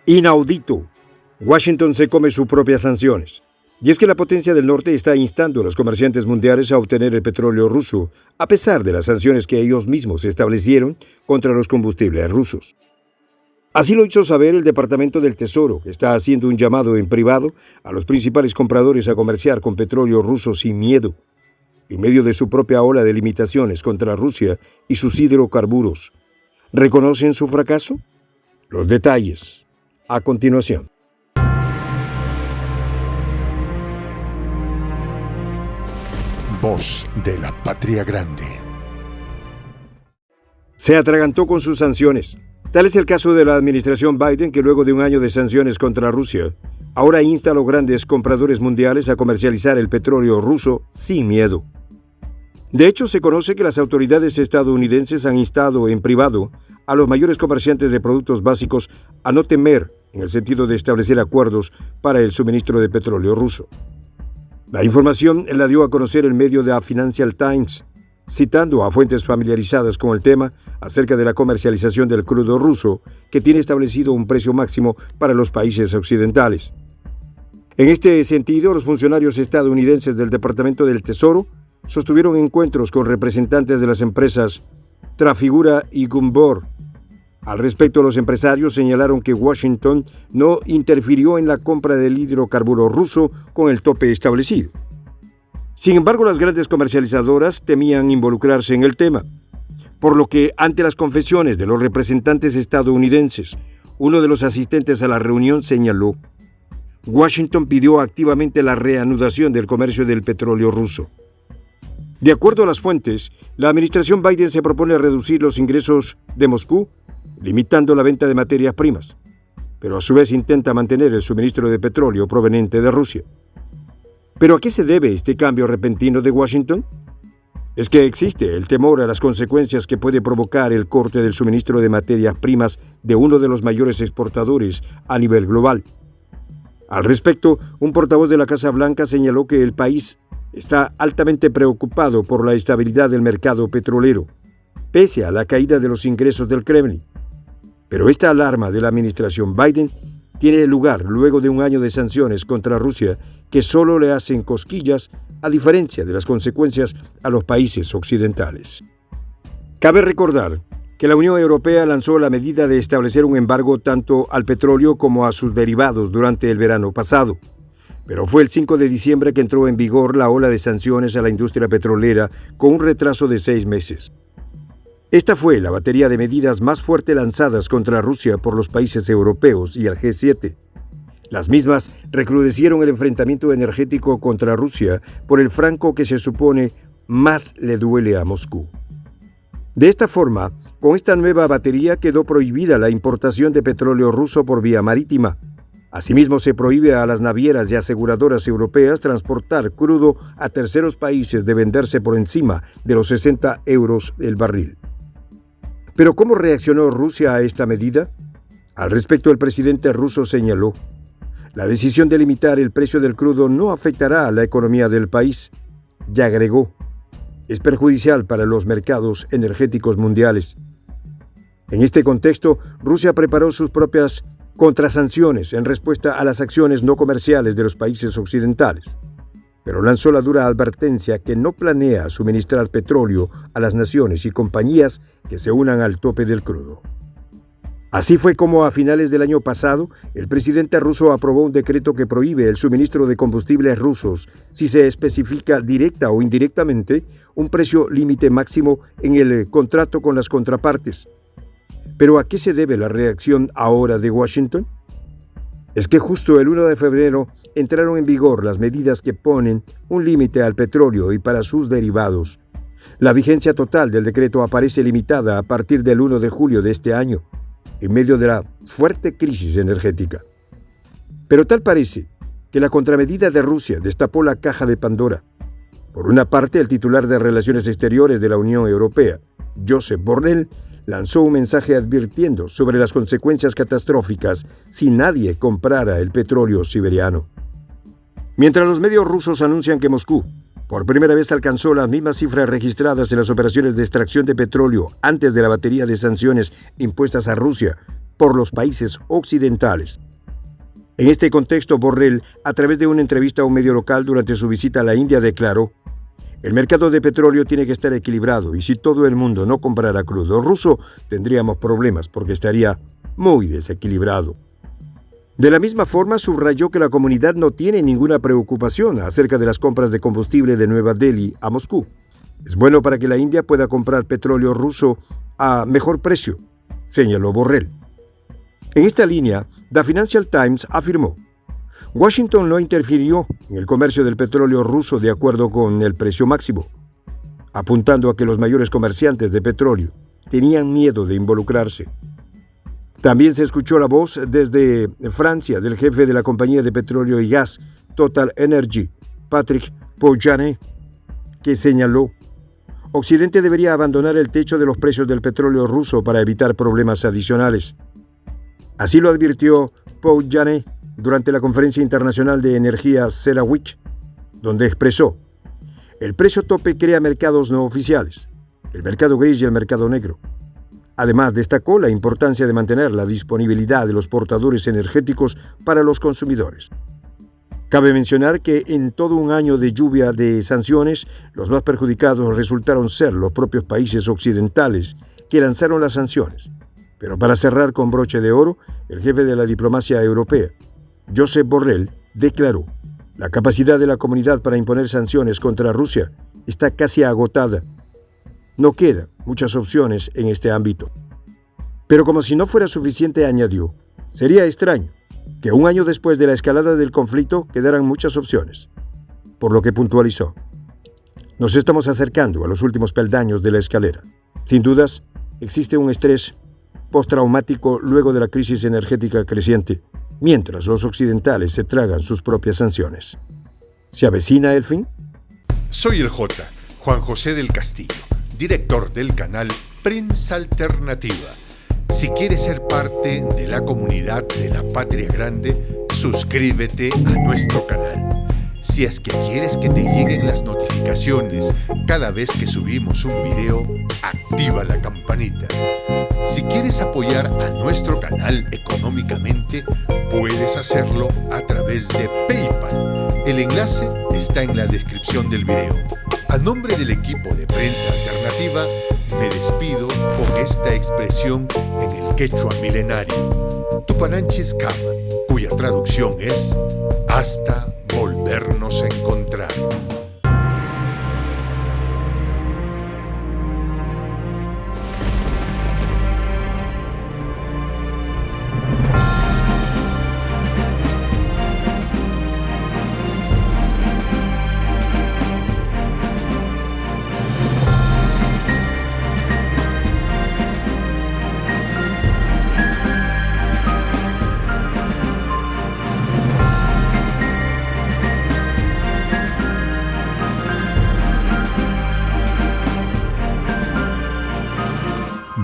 Inaudito. Washington se come sus propias sanciones. Y es que la potencia del norte está instando a los comerciantes mundiales a obtener el petróleo ruso, a pesar de las sanciones que ellos mismos establecieron contra los combustibles rusos. Así lo hizo saber el Departamento del Tesoro, que está haciendo un llamado en privado a los principales compradores a comerciar con petróleo ruso sin miedo, en medio de su propia ola de limitaciones contra Rusia y sus hidrocarburos. ¿Reconocen su fracaso? Los detalles a continuación. Voz de la Patria Grande. Se atragantó con sus sanciones. Tal es el caso de la administración Biden, que luego de un año de sanciones contra Rusia, ahora insta a los grandes compradores mundiales a comercializar el petróleo ruso sin miedo. De hecho, se conoce que las autoridades estadounidenses han instado en privado a los mayores comerciantes de productos básicos a no temer en el sentido de establecer acuerdos para el suministro de petróleo ruso. La información la dio a conocer el medio de Financial Times, citando a fuentes familiarizadas con el tema acerca de la comercialización del crudo ruso, que tiene establecido un precio máximo para los países occidentales. En este sentido, los funcionarios estadounidenses del Departamento del Tesoro sostuvieron encuentros con representantes de las empresas Trafigura y Gunvor. Al respecto, los empresarios señalaron que Washington no interfirió en la compra del hidrocarburo ruso con el tope establecido. Sin embargo, las grandes comercializadoras temían involucrarse en el tema, por lo que, ante las confesiones de los representantes estadounidenses, uno de los asistentes a la reunión señaló: Washington pidió activamente la reanudación del comercio del petróleo ruso. De acuerdo a las fuentes, la administración Biden se propone reducir los ingresos de Moscú, limitando la venta de materias primas, pero a su vez intenta mantener el suministro de petróleo proveniente de Rusia. ¿Pero a qué se debe este cambio repentino de Washington? Es que existe el temor a las consecuencias que puede provocar el corte del suministro de materias primas de uno de los mayores exportadores a nivel global. Al respecto, un portavoz de la Casa Blanca señaló que el país está altamente preocupado por la estabilidad del mercado petrolero, pese a la caída de los ingresos del Kremlin. Pero esta alarma de la administración Biden tiene lugar luego de un año de sanciones contra Rusia que solo le hacen cosquillas, a diferencia de las consecuencias a los países occidentales. Cabe recordar que la Unión Europea lanzó la medida de establecer un embargo tanto al petróleo como a sus derivados durante el verano pasado. Pero fue el 5 de diciembre que entró en vigor la ola de sanciones a la industria petrolera con un retraso de 6 meses. Esta fue la batería de medidas más fuerte lanzadas contra Rusia por los países europeos y el G7. Las mismas recrudecieron el enfrentamiento energético contra Rusia por el franco que se supone más le duele a Moscú. De esta forma, con esta nueva batería quedó prohibida la importación de petróleo ruso por vía marítima. Asimismo, se prohíbe a las navieras y aseguradoras europeas transportar crudo a terceros países de venderse por encima de los 60 euros el barril. ¿Pero cómo reaccionó Rusia a esta medida? Al respecto, el presidente ruso señaló: la decisión de limitar el precio del crudo no afectará a la economía del país. Y agregó: es perjudicial para los mercados energéticos mundiales. En este contexto, Rusia preparó sus propias contrasanciones en respuesta a las acciones no comerciales de los países occidentales, pero lanzó la dura advertencia que no planea suministrar petróleo a las naciones y compañías que se unan al tope del crudo. Así fue como a finales del año pasado, el presidente ruso aprobó un decreto que prohíbe el suministro de combustibles rusos si se especifica directa o indirectamente un precio límite máximo en el contrato con las contrapartes. ¿Pero a qué se debe la reacción ahora de Washington? Es que justo el 1 de febrero entraron en vigor las medidas que ponen un límite al petróleo y para sus derivados. La vigencia total del decreto aparece limitada a partir del 1 de julio de este año, en medio de la fuerte crisis energética. Pero tal parece que la contramedida de Rusia destapó la caja de Pandora. Por una parte, el titular de Relaciones Exteriores de la Unión Europea, Josep Borrell, lanzó un mensaje advirtiendo sobre las consecuencias catastróficas si nadie comprara el petróleo siberiano. Mientras los medios rusos anuncian que Moscú por primera vez alcanzó las mismas cifras registradas en las operaciones de extracción de petróleo antes de la batería de sanciones impuestas a Rusia por los países occidentales. En este contexto, Borrell, a través de una entrevista a un medio local durante su visita a la India, declaró: el mercado de petróleo tiene que estar equilibrado y si todo el mundo no comprara crudo ruso, tendríamos problemas porque estaría muy desequilibrado. De la misma forma, subrayó que la comunidad no tiene ninguna preocupación acerca de las compras de combustible de Nueva Delhi a Moscú. Es bueno para que la India pueda comprar petróleo ruso a mejor precio, señaló Borrell. En esta línea, The Financial Times afirmó: Washington no interfirió en el comercio del petróleo ruso de acuerdo con el precio máximo, apuntando a que los mayores comerciantes de petróleo tenían miedo de involucrarse. También se escuchó la voz desde Francia del jefe de la compañía de petróleo y gas Total Energy, Patrick Pouyanné, que señaló: Occidente debería abandonar el techo de los precios del petróleo ruso para evitar problemas adicionales. Así lo advirtió Pouyanné durante la Conferencia Internacional de Energía CERAWeek, donde expresó: el precio tope crea mercados no oficiales, el mercado gris y el mercado negro. Además, destacó la importancia de mantener la disponibilidad de los portadores energéticos para los consumidores. Cabe mencionar que en todo un año de lluvia de sanciones, los más perjudicados resultaron ser los propios países occidentales que lanzaron las sanciones. Pero para cerrar con broche de oro, el jefe de la diplomacia europea, Josep Borrell, declaró: la capacidad de la comunidad para imponer sanciones contra Rusia está casi agotada. No quedan muchas opciones en este ámbito. Pero como si no fuera suficiente, añadió: sería extraño que un año después de la escalada del conflicto quedaran muchas opciones. Por lo que puntualizó: nos estamos acercando a los últimos peldaños de la escalera. Sin dudas, existe un estrés postraumático luego de la crisis energética creciente, mientras los occidentales se tragan sus propias sanciones. ¿Se avecina el fin? Soy el J, Juan José del Castillo, director del canal Prensa Alternativa. Si quieres ser parte de la comunidad de la Patria Grande, suscríbete a nuestro canal. Si es que quieres que te lleguen las notificaciones cada vez que subimos un video, activa la campanita. Si quieres apoyar a nuestro canal económicamente, puedes hacerlo a través de PayPal. El enlace está en la descripción del video. A nombre del equipo de Prensa Alternativa, me despido con esta expresión en el quechua milenario, Tupananchis Kama, cuya traducción es: hasta volvernos a encontrar.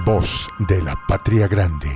Voz de la Patria Grande.